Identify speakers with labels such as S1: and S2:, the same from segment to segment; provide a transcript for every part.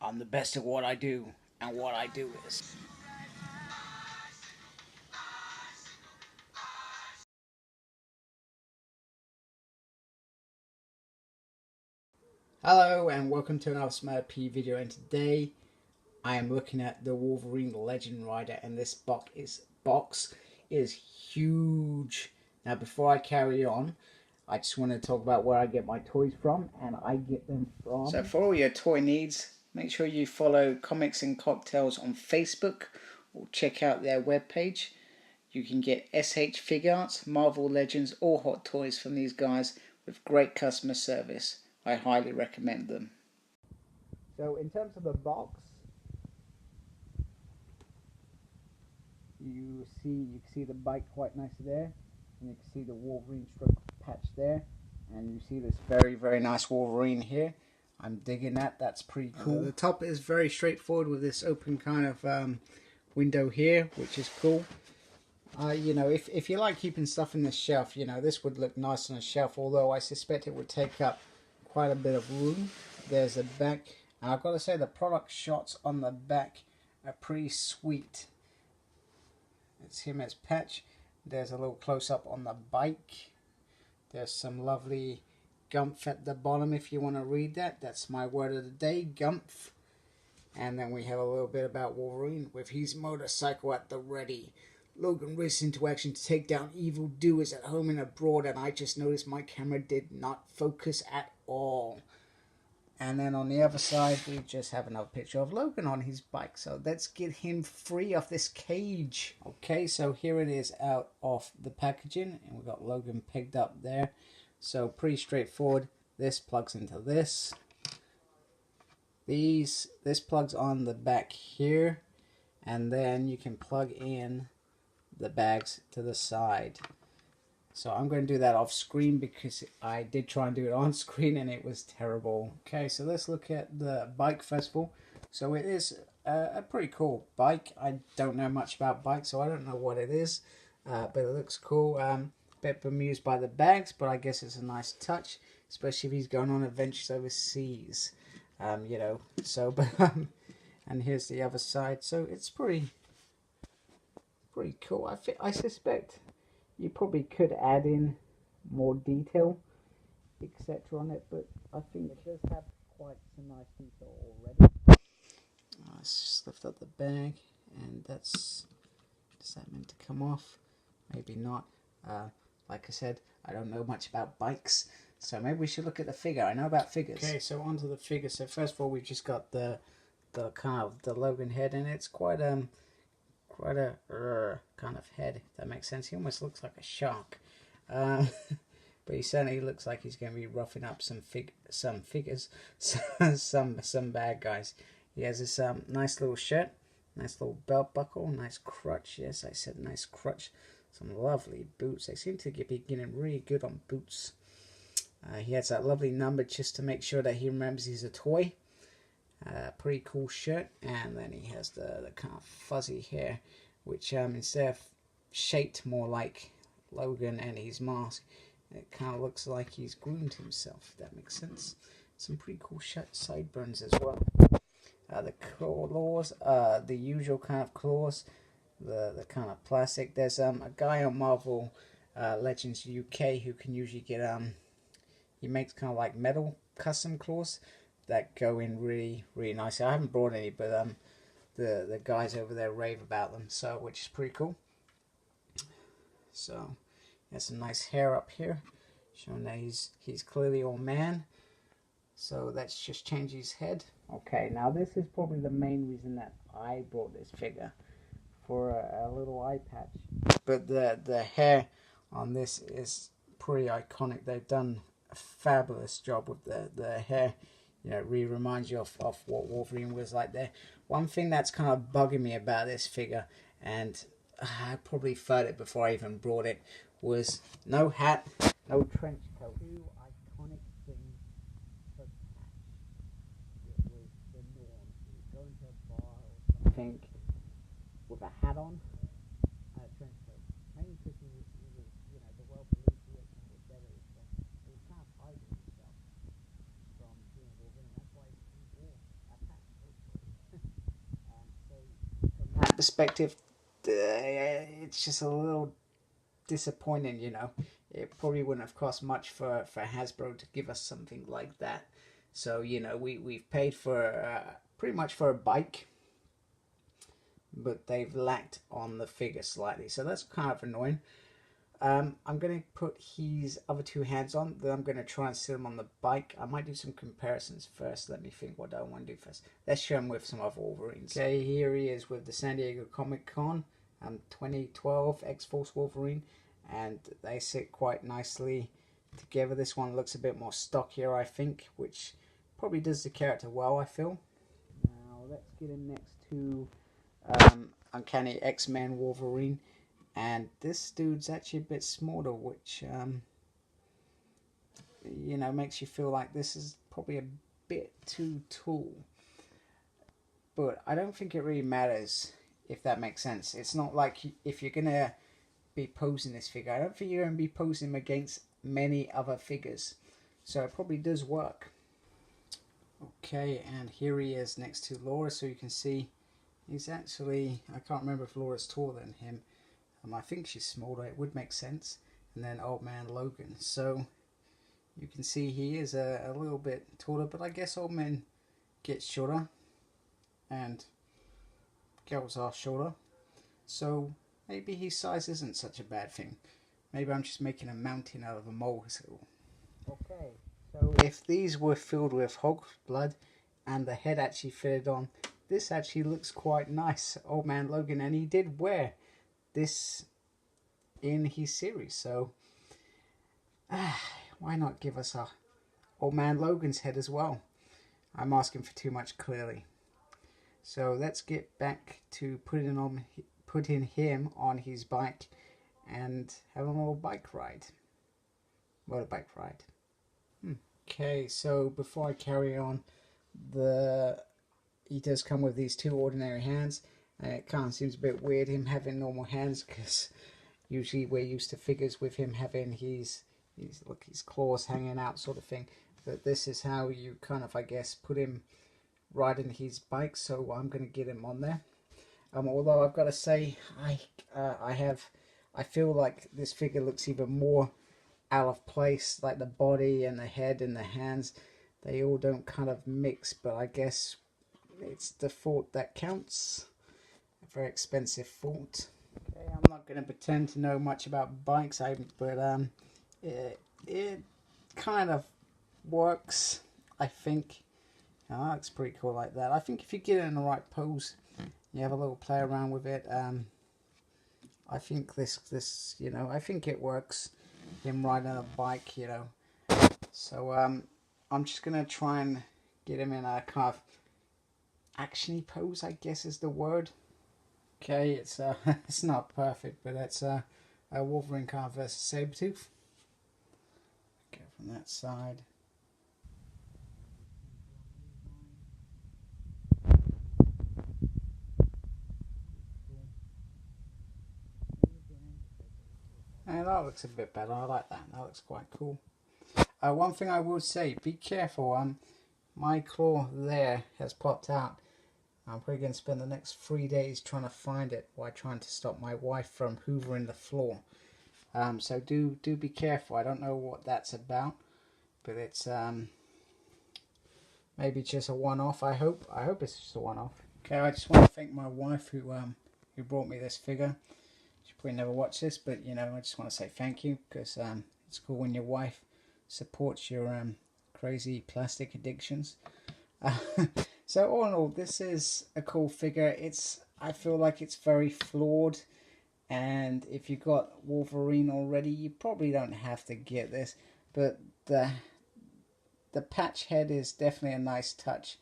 S1: I'm the best at what I do, and what I do is... Hello and welcome to another Smart P video, and today I am looking at the Wolverine Legend Rider, and this box is huge. Now before I carry on, I just want to talk about where I get my toys from, and I get them from... So for all your toy needs, make sure you follow Comics and Cocktails on Facebook or check out their webpage. You can get SH Figuarts, Marvel Legends or Hot Toys from these guys with great customer service. I highly recommend them. So in terms of the box, you can see the bike quite nicely there, and you can see the Wolverine stroke patch there, and you see this very nice Wolverine here. I'm digging that. That's pretty cool. The top is very straightforward with this open kind of window here, which is cool. You know, if you like keeping stuff in the shelf, you know, this would look nice on a shelf, although I suspect it would take up quite a bit of room. There's the back, and I've got to say the product shots on the back are pretty sweet. It's him as Patch. There's a little close-up on the bike. There's some lovely gumph at the bottom if you want to read that. That's my word of the day, gumph. And then we have a little bit about Wolverine with his motorcycle at the ready. Logan races into action to take down evildoers at home and abroad, and I just noticed my camera did not focus at all. And then on the other side, we just have another picture of Logan on his bike. So let's get him free of this cage. Okay, so here it is out of the packaging, and we've got Logan pegged up there. So pretty straightforward. This plugs into this. This plugs on the back here, and then you can plug in the bags to the side. So I'm going to do that off screen because I did try and do it on screen and it was terrible. Okay, so let's look at the bike first of all. So it is a pretty cool bike. I don't know much about bikes, so I don't know what it is, but it looks cool. Bit bemused by the bags, but I guess it's a nice touch, especially if he's going on adventures overseas. You know, so but and here's the other side. So it's pretty cool. I suspect you probably could add in more detail, etc. on it, but I think it does have quite some nice detail already. Let's just lift up the bag, and is that meant to come off? Maybe not. Like I said, I don't know much about bikes, so maybe we should look at the figure. I know about figures. Okay, so onto the figure. So first of all, we've just got the kind of the Logan head, and it's quite a kind of head, if that makes sense. He almost looks like a shark, but he certainly looks like he's going to be roughing up some figures, some bad guys. He has this nice little shirt, nice little belt buckle, nice crutch. Yes, I said nice crutch. Some lovely boots. They seem to be getting really good on boots. He has that lovely number just to make sure that he remembers he's a toy. Pretty cool shirt, and then he has the kind of fuzzy hair, which instead of shaped more like Logan and his mask, it kind of looks like he's groomed himself, if that makes sense. Some pretty cool sideburns as well. The claws, the usual kind of claws, the kind of plastic. There's a guy on Marvel Legends UK who can usually get he makes kind of like metal custom claws that go in really nicely. I haven't brought any, but the guys over there rave about them, so which is pretty cool. So he has some nice hair up here, showing that he's clearly all man. So let's just change his head. Okay, now this is probably the main reason that I brought this figure, for a little eye patch. But the hair on this is pretty iconic. They've done a fabulous job with the hair. You know, it really reminds you of what Wolverine was like there. One thing that's kind of bugging me about this figure, and I probably felt it before I even brought it, was no hat, no trench coat. Two iconic things for Patch. It was the norm. He would go into a bar or something with a hat on and a trench coat. Mainly because he was, you know, the well-believed Vietnam was better. He was kind of hiding himself from being Wolverine. That's why he wore a patch. that perspective, it's just a little disappointing, you know. It probably wouldn't have cost much for Hasbro to give us something like that. So, you know, we've paid for pretty much for a bike, but they've lacked on the figure slightly. So that's kind of annoying. I'm going to put his other two hands on, then I'm going to try and sit him on the bike. I might do some comparisons first. Let me think what I want to do first. Let's show him with some other Wolverines. Okay, here he is with the San Diego Comic Con 2012 X-Force Wolverine, and they sit quite nicely together. This one looks a bit more stockier, I think, which probably does the character well, I feel. Now let's get him next to Uncanny X-Men Wolverine. And this dude's actually a bit smaller, which, you know, makes you feel like this is probably a bit too tall. But I don't think it really matters, if that makes sense. It's not like if you're going to be posing this figure, I don't think you're going to be posing him against many other figures. So it probably does work. Okay, and here he is next to Laura, so you can see he's actually, I can't remember if Laura's taller than him. I think she's smaller, it would make sense. And then Old Man Logan. So you can see he is a little bit taller, but I guess old men get shorter and girls are shorter. So maybe his size isn't such a bad thing. Maybe I'm just making a mountain out of a molehill. Okay, so if these were filled with hog blood and the head actually fitted on, this actually looks quite nice. Old Man Logan, and he did wear this in his series, so why not give us a Old Man Logan's head as well? I'm asking for too much, clearly. So let's get back to putting him on his bike and have a little bike ride, motorbike ride. Okay, so before I carry on, he does come with these two ordinary hands. It kind of seems a bit weird him having normal hands, because usually we're used to figures with him having his claws hanging out, sort of thing. But this is how you kind of, I guess, put him riding his bike. So I'm going to get him on there. Although I've got to say, I feel like this figure looks even more out of place. Like the body and the head and the hands, they all don't kind of mix. But I guess it's the thought that counts. Very expensive fort. Okay, I'm not going to pretend to know much about bikes, but it kind of works, I think. Oh, that looks pretty cool like that. I think if you get it in the right pose, you have a little play around with it. I think this, you know, I think it works. Him riding a bike, you know. So I'm just going to try and get him in a kind of actiony pose, I guess is the word. Okay, it's it's not perfect, but it's a Wolverine card versus Sabretooth. Go from that side. And that looks a bit better. I like that. That looks quite cool. One thing I will say, be careful. My claw there has popped out. I'm probably going to spend the next 3 days trying to find it while trying to stop my wife from hoovering the floor. So do be careful. I don't know what that's about, but it's maybe just a one-off. I hope it's just a one-off. Okay, I just want to thank my wife who brought me this figure. She probably never watched this, but you know, I just want to say thank you, because it's cool when your wife supports your crazy plastic addictions. So all in all, this is a cool figure. I feel like it's very flawed, and if you got Wolverine already, you probably don't have to get this. But the patch head is definitely a nice touch.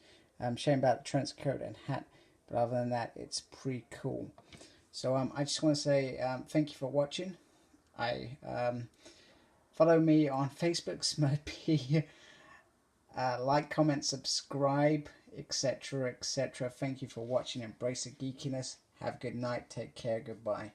S1: Shame about the trench coat and hat, but other than that, it's pretty cool. So I just want to say thank you for watching. Follow me on Facebook, Smurpy. Like, comment, subscribe, etc, etc. Thank you for watching. Embrace the geekiness. Have a good night. Take care. Goodbye.